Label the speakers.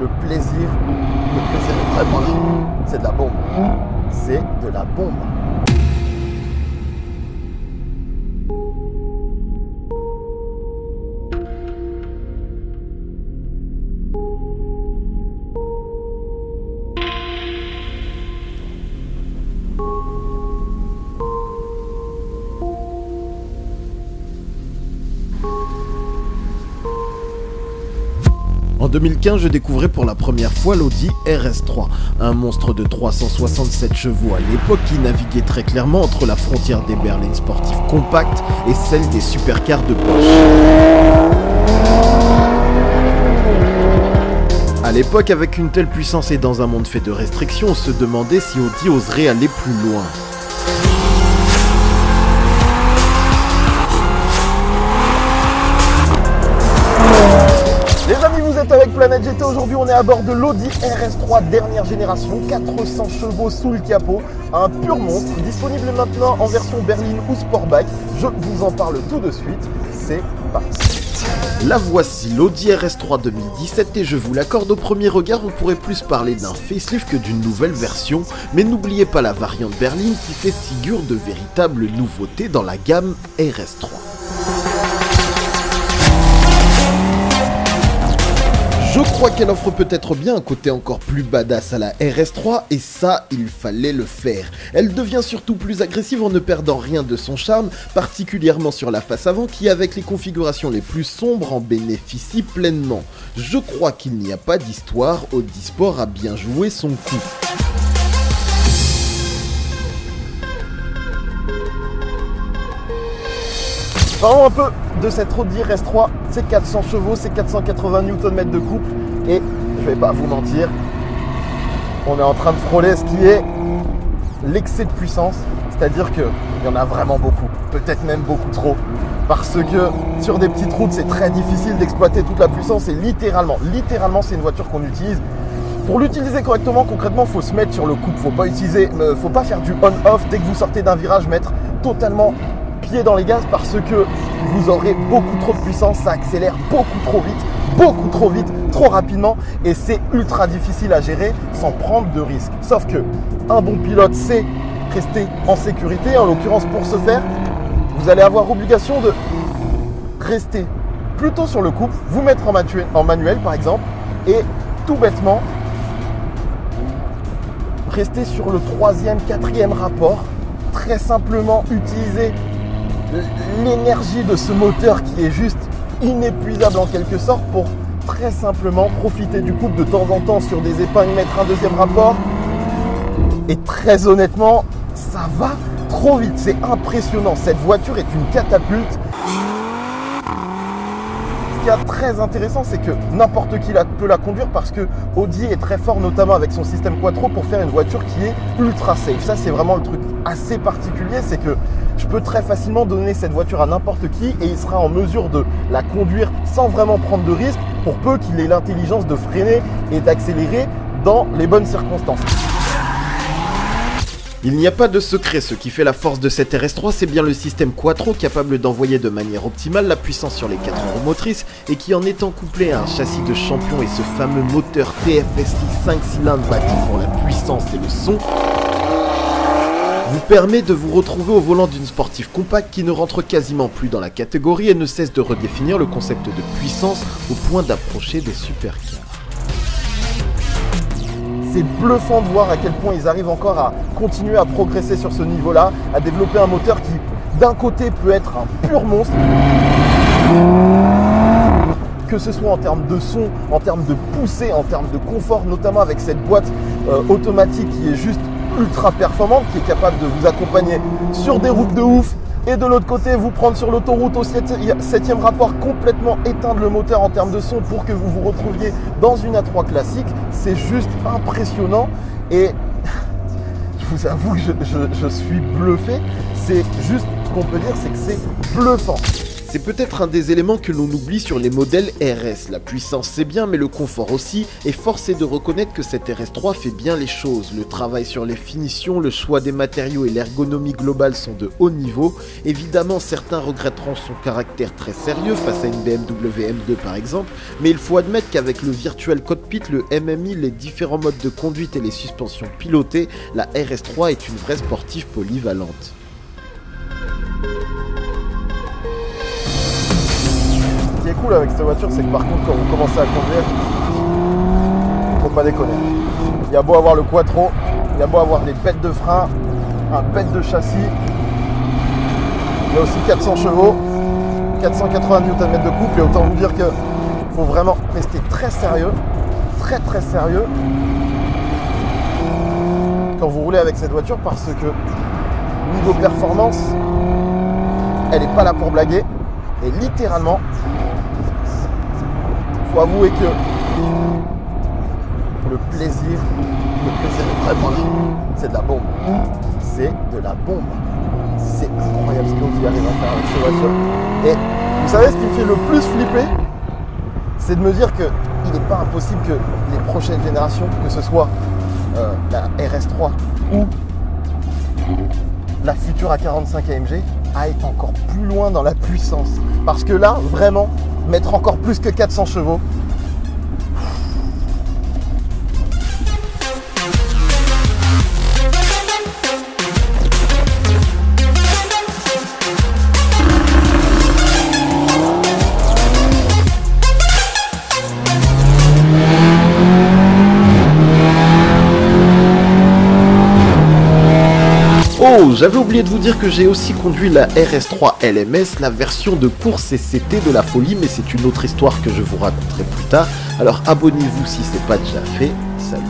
Speaker 1: le plaisir vraiment là. C'est de la bombe. C'est de la bombe.
Speaker 2: En 2015, je découvrais pour la première fois l'Audi RS3, un monstre de 367 chevaux à l'époque qui naviguait très clairement entre la frontière des berlines sportives compactes et celle des supercars de Bosch. À l'époque, avec une telle puissance et dans un monde fait de restrictions, on se demandait si Audi oserait aller plus loin.
Speaker 1: Les amis, vous êtes avec Planète GT. Aujourd'hui, on est à bord de l'Audi RS3 dernière génération, 400 chevaux sous le capot, un pur monstre, disponible maintenant en version berline ou sportback. Je vous en parle tout de suite, c'est parti.
Speaker 2: La voici, l'Audi RS3 2017, et je vous l'accorde, au premier regard, on pourrait plus parler d'un facelift que d'une nouvelle version, mais n'oubliez pas la variante berline qui fait figure de véritable nouveauté dans la gamme RS3. Je crois qu'elle offre peut-être bien un côté encore plus badass à la RS3, et ça, il fallait le faire. Elle devient surtout plus agressive en ne perdant rien de son charme, particulièrement sur la face avant qui, avec les configurations les plus sombres, en bénéficie pleinement. Je crois qu'il n'y a pas d'histoire, Audi Sport a bien joué son coup.
Speaker 1: Parlons un peu de cette Audi RS3, c'est 400 chevaux, c'est 480 Nm de couple, et je vais pas vous mentir, on est en train de frôler ce qui est l'excès de puissance, c'est-à-dire qu'il y en a vraiment beaucoup, peut-être même beaucoup trop, parce que sur des petites routes c'est très difficile d'exploiter toute la puissance, et littéralement c'est une voiture qu'on utilise. Pour l'utiliser correctement, concrètement, il faut se mettre sur le couple, faut pas faire du on-off dès que vous sortez d'un virage, mettre totalement pied dans les gaz parce que vous aurez beaucoup trop de puissance, ça accélère beaucoup trop vite, trop rapidement, et c'est ultra difficile à gérer sans prendre de risques. Sauf que un bon pilote sait rester en sécurité. En l'occurrence, pour ce faire, vous allez avoir obligation de rester plutôt sur le couple, vous mettre en manuel par exemple, et tout bêtement rester sur le 3e, 4e rapport, très simplement utiliser l'énergie de ce moteur qui est juste inépuisable en quelque sorte pour très simplement profiter du couple de temps en temps sur des épingles, mettre un 2e rapport, et très honnêtement ça va trop vite, c'est impressionnant, cette voiture est une catapulte. Ce qui est très intéressant, c'est que n'importe qui peut la conduire parce que Audi est très fort, notamment avec son système Quattro, pour faire une voiture qui est ultra safe. Ça, c'est vraiment le truc assez particulier, c'est que je peux très facilement donner cette voiture à n'importe qui et il sera en mesure de la conduire sans vraiment prendre de risques, pour peu qu'il ait l'intelligence de freiner et d'accélérer dans les bonnes circonstances.
Speaker 2: Il n'y a pas de secret, ce qui fait la force de cette RS3, c'est bien le système Quattro, capable d'envoyer de manière optimale la puissance sur les 4 roues motrices, et qui, en étant couplé à un châssis de champion et ce fameux moteur TFSI 5 cylindres bâti pour la puissance et le son, vous permet de vous retrouver au volant d'une sportive compacte qui ne rentre quasiment plus dans la catégorie et ne cesse de redéfinir le concept de puissance au point d'approcher des supercars.
Speaker 1: C'est bluffant de voir à quel point ils arrivent encore à continuer à progresser sur ce niveau-là, à développer un moteur qui, d'un côté, peut être un pur monstre, que ce soit en termes de son, en termes de poussée, en termes de confort, notamment avec cette boîte automatique qui est juste ultra performante, qui est capable de vous accompagner sur des routes de ouf, et de l'autre côté vous prendre sur l'autoroute au 7e rapport, complètement éteindre le moteur en termes de son pour que vous vous retrouviez dans une A3 classique. C'est juste impressionnant, et je vous avoue que je suis bluffé. C'est juste ce qu'on peut dire, c'est que c'est bluffant.
Speaker 2: C'est peut-être un des éléments que l'on oublie sur les modèles RS. La puissance c'est bien, mais le confort aussi, et force est de reconnaître que cette RS3 fait bien les choses. Le travail sur les finitions, le choix des matériaux et l'ergonomie globale sont de haut niveau. Évidemment, certains regretteront son caractère très sérieux face à une BMW M2 par exemple, mais il faut admettre qu'avec le Virtual Cockpit, le MMI, les différents modes de conduite et les suspensions pilotées, la RS3 est une vraie sportive polyvalente.
Speaker 1: Ce qui est cool avec cette voiture, c'est que par contre, quand vous commencez à conduire, faut pas déconner. Il y a beau avoir le quattro, il y a beau avoir des bêtes de frein, un bête de châssis, il y a aussi 400 chevaux, 480 Nm de couple, et autant vous dire que faut vraiment rester très sérieux, très sérieux quand vous roulez avec cette voiture, parce que niveau performance, elle n'est pas là pour blaguer, et littéralement, faut avouer que le plaisir vraiment, c'est de la bombe. C'est de la bombe. C'est incroyable ce que vous arrivez à faire avec cette voiture. Et vous savez ce qui me fait le plus flipper, c'est de me dire qu'il n'est pas impossible que les prochaines générations, que ce soit la RS3 ou la future A45 AMG, aillent encore plus loin dans la puissance. Parce que là, vraiment, mettre encore plus que 400 chevaux,
Speaker 2: Oh, j'avais oublié de vous dire que j'ai aussi conduit la RS3 LMS, la version de course et c'était de la folie, mais c'est une autre histoire que je vous raconterai plus tard. Alors abonnez-vous si c'est pas déjà fait. Salut.